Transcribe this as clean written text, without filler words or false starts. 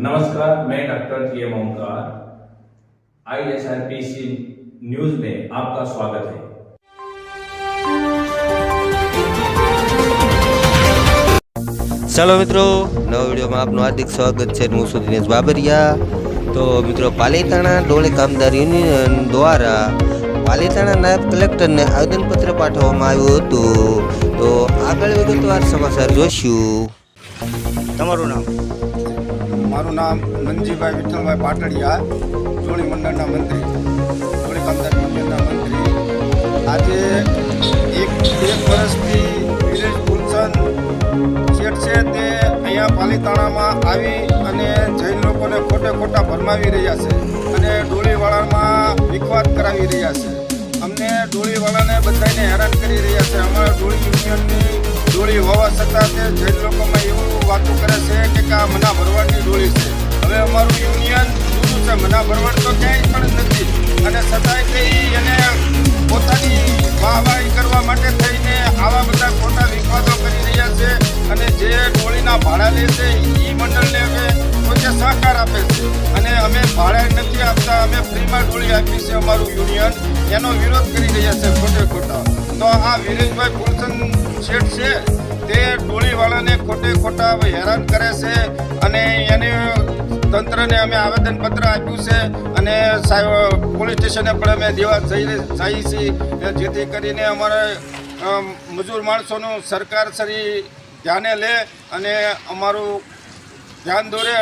नमस्कार, मैं doctor T M Omkar. ISRPC news में आपका स्वागत है। ચાલો મિત્રો, નવા વિડીયોમાં આપનું હાર્દિક સ્વાગત છે। હું છું દિનેશ બાબરિયા। તો મિત્રો, પાલીતાણા ડોળી કામદાર યુનિયન દ્વારા પાલીતાણા નાયબ કલેક્ટરને આવેદનપત્ર પાઠવવામાં આવ્યું હતું। તો આગળ વિગતવાર સમાચાર જોઈશું। તમારું નામ? મારું નામ મંજીભાઈ વિઠ્ઠલભાઈ પાટડિયા, ડોળી મંડળના મંત્રી, ડોળી કામદાર યુનિયનના મંત્રી। આજે એક વર્ષથી વિરેજ ફૂલચંદ શેઠ છે તે અહીંયા પાલીતાણામાં આવી અને જૈન લોકોને ખોટા ભરમાવી રહ્યા છે અને ડોળીવાળામાં વિખવાદ કરાવી રહ્યા છે। અમને ડોળીવાળાને બધાને હેરાન કરી રહ્યા છે। અમારા ડોળી યુનિયનની ડોળી હોવા છતાં તે જૈન લોકોમાં એવું વાતો કરે છે કે આ મના ભરવાડની ડોળી છે। હવે અમારું યુનિયન જુદું છે, મના ભરવાડ તો ક્યાંય પણ નથી અને છતાંય તે એને પોતાની વાહવાહી કરવા માટે થઈને આવા બધા ખોટા વિખવાદો કરી રહ્યા છે અને જે ડોળીના ભાડા લે છે એ મંડળને હવે પોતે સહકાર આપે છે અને અમે ભાડા નથી આપતા, અમે ફ્રીમાં ડોળી આપી છે અમારું યુનિયન, એનો વિરોધ કરી રહ્યા છે ખોટા। તો આ વિરેશભાઈ ફૂલચંદ શેઠ છે તે ડોળીવાળાને ખોટા હેરાન કરે છે અને એને તંત્રને અમે આવેદનપત્ર આપ્યું છે અને સાહેબ પોલીસ સ્ટેશને પણ અમે દેવા જઈએ છીએ જેથી કરીને અમારે મજૂર માણસોનું સરકાર શ્રી ધ્યાને લે અને અમારું ધ્યાન દોરે